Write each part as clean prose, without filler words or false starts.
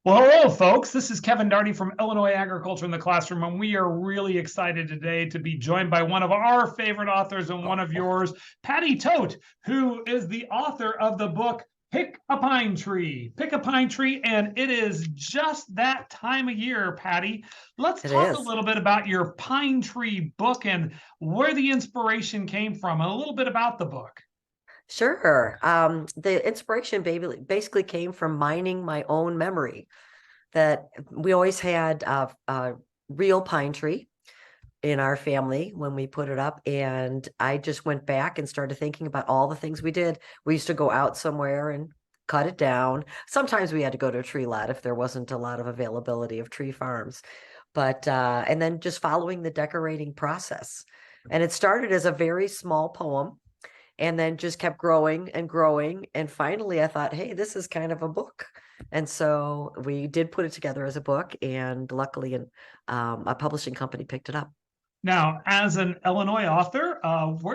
Well, hello, folks. This is Kevin Darty from Illinois Agriculture in the Classroom, and we are really excited today to be joined by one of our favorite authors and one of yours, Patty Toht, who is the author of the book Pick a Pine Tree. Pick a Pine Tree, and it is just that time of year, Patty. Let's It talk a is. little bit about your pine tree book and where the inspiration came from, and a little bit about the book. Sure. The inspiration basically came from mining my own memory that we always had a real pine tree in our family when we put it up. And I just went back and started thinking about all the things we did. We used to go out somewhere and cut it down. Sometimes we had to go to a tree lot if there wasn't a lot of availability of tree farms. And then just following the decorating process. And it started as a very small poem and then just kept growing and growing. And finally, I thought, hey, this is kind of a book. And so we did put it together as a book, and luckily, a publishing company picked it up. Now, as an Illinois author,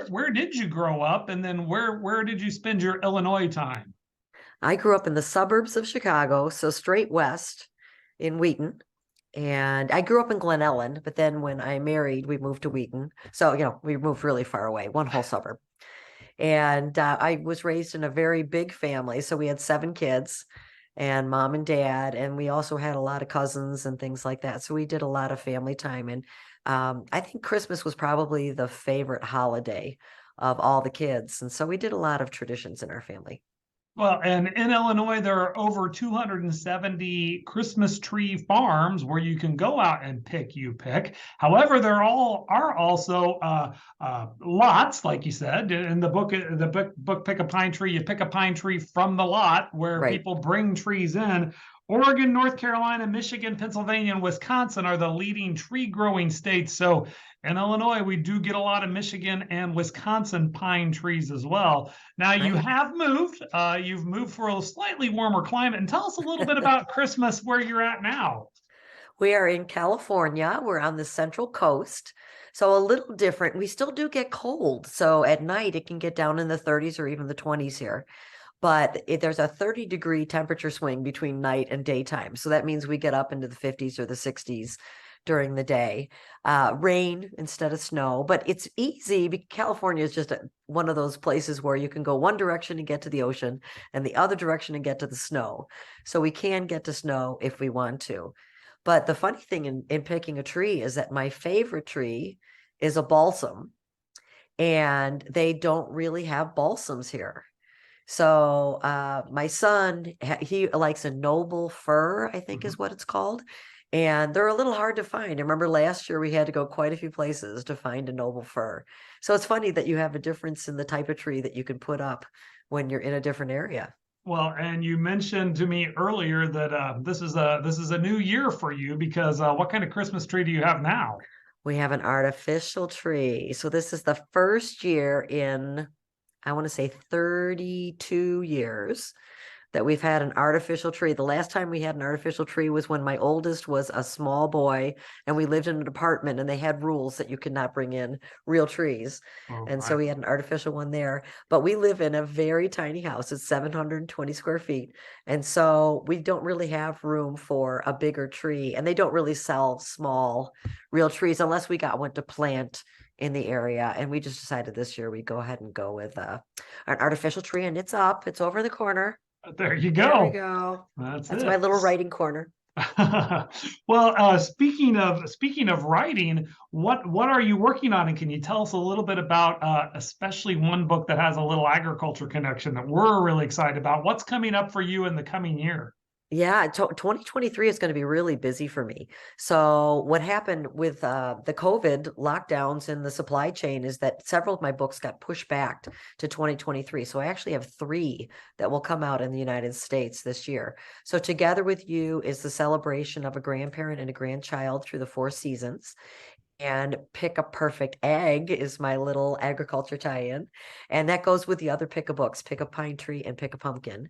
where did you grow up, and then where did you spend your Illinois time? I grew up in the suburbs of Chicago, so straight west in Wheaton. And I grew up in Glen Ellen, but then when I married, we moved to Wheaton. So, we moved really far away, one whole suburb. And I was raised in a very big family. So we had 7 kids and mom and dad. And we also had a lot of cousins and things like that. So we did a lot of family time. And I think Christmas was probably the favorite holiday of all the kids. And so we did a lot of traditions in our family. Well, and in Illinois, there are over 270 Christmas tree farms where you can go out and pick. However, there all are also lots, like you said in the book. The book Pick a Pine Tree. You pick a pine tree from the lot where Right. people bring trees in. Oregon, North Carolina, Michigan, Pennsylvania, and Wisconsin are the leading tree growing states. So in Illinois, we do get a lot of Michigan and Wisconsin pine trees as well. Now you Right. have moved. You've moved for a slightly warmer climate, and tell us a little bit about Christmas where you're at now. We are in California. We're on the Central Coast. So a little different. We still do get cold. So at night, it can get down in the 30s or even the 20s here. But there's a 30-degree temperature swing between night and daytime. So that means we get up into the 50s or the 60s during the day. Rain instead of snow. But it's easy because California is just one of those places where you can go one direction and get to the ocean and the other direction and get to the snow. So we can get to snow if we want to. But the funny thing in picking a tree is that my favorite tree is a balsam, and they don't really have balsams here. So my son, he likes a noble fir, I think Mhm. is what it's called. And they're a little hard to find. I remember last year we had to go quite a few places to find a noble fir. So it's funny that you have a difference in the type of tree that you can put up when you're in a different area. Well, and you mentioned to me earlier that this is a new year for you because what kind of Christmas tree do you have now? We have an artificial tree. So this is the first year in, I want to say 32 years that we've had an artificial tree. The last time we had an artificial tree was when my oldest was a small boy and we lived in an apartment and they had rules that you could not bring in real trees. Oh, And so we had an artificial one there. But we live in a very tiny house. It's 720 square feet. And so we don't really have room for a bigger tree. And they don't really sell small real trees unless we got one to plant in the area. And we just decided this year we'd go ahead and go with an artificial tree, and it's up, it's over in the corner. there you There we go. go. That's That's my it. little writing corner. Well, speaking of writing, what are you working on, and can you tell us a little bit about especially one book that has a little agriculture connection that we're really excited about? What's coming up for you in the coming year? Yeah, 2023 is going to be really busy for me. So what happened with the COVID lockdowns in the supply chain is that several of my books got pushed back to 2023. So I actually have 3 that will come out in the United States this year. So Together with You is the celebration of a grandparent and a grandchild through the 4 seasons. And Pick a Perfect Egg is my little agriculture tie-in. And that goes with the other Pick a books, Pick a Pine Tree and Pick a Pumpkin.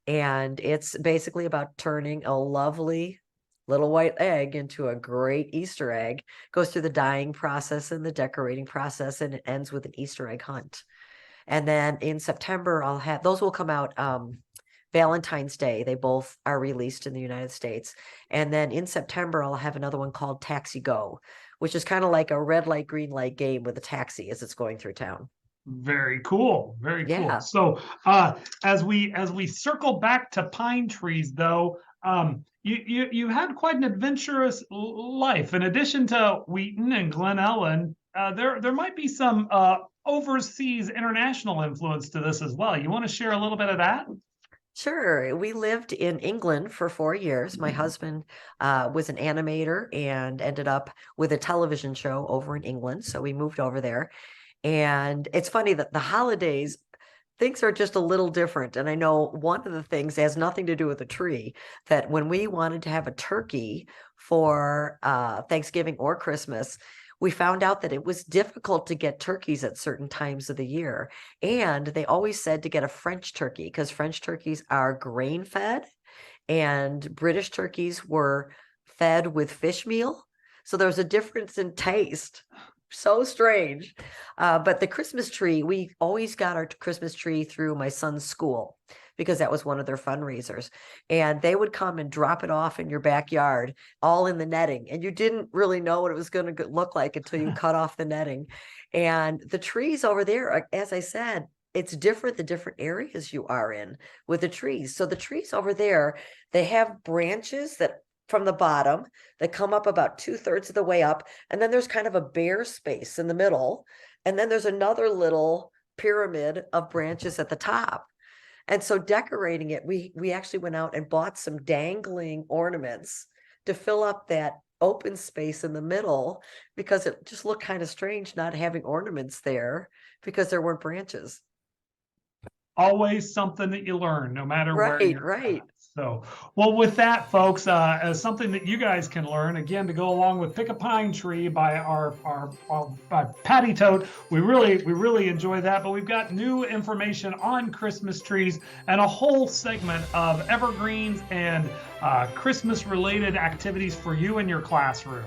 And it's basically about turning a lovely little white egg into a great Easter egg. Goes through the dyeing process and the decorating process, and it ends with an Easter egg hunt. And then in September, I'll have those will come out Valentine's Day. They both are released in the United States. And then in September, I'll have another one called Taxi Go, which is kind of like a red light, green light game with a taxi as it's going through town. Very cool. Very cool. Yeah. So as we circle back to pine trees, though, you had quite an adventurous life. In addition to Wheaton and Glen Ellen, there might be some overseas international influence to this as well. You want to share a little bit of that? Sure. We lived in England for 4 years. My husband was an animator and ended up with a television show over in England. So we moved over there. And it's funny that the holidays, things are just a little different. And I know one of the things has nothing to do with the tree, that when we wanted to have a turkey for Thanksgiving or Christmas, we found out that it was difficult to get turkeys at certain times of the year. And they always said to get a French turkey because French turkeys are grain fed and British turkeys were fed with fish meal. So there's a difference in taste. So strange. But the Christmas tree, we always got our Christmas tree through my son's school because that was one of their fundraisers. And they would come and drop it off in your backyard, all in the netting. And you didn't really know what it was going to look like until you cut off the netting. And the trees over there, as I said, it's different the different areas you are in with the trees. So the trees over there, they have branches that from the bottom that come up about 2/3 of the way up. And then there's kind of a bare space in the middle. And then there's another little pyramid of branches at the top. And so decorating it, we actually went out and bought some dangling ornaments to fill up that open space in the middle because it just looked kind of strange not having ornaments there because there weren't branches. Always something that you learn, no matter where you're Right. at. So, well, with that, folks, as something that you guys can learn, again, to go along with Pick a Pine Tree by our by Patty Toht, we really enjoy that. But we've got new information on Christmas trees and a whole segment of evergreens and Christmas-related activities for you in your classroom.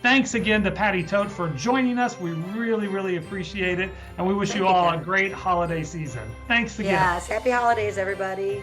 Thanks again to Patty Toht for joining us. We really appreciate it. And we wish you all a great holiday season. Thanks again. Yes. Happy holidays, everybody.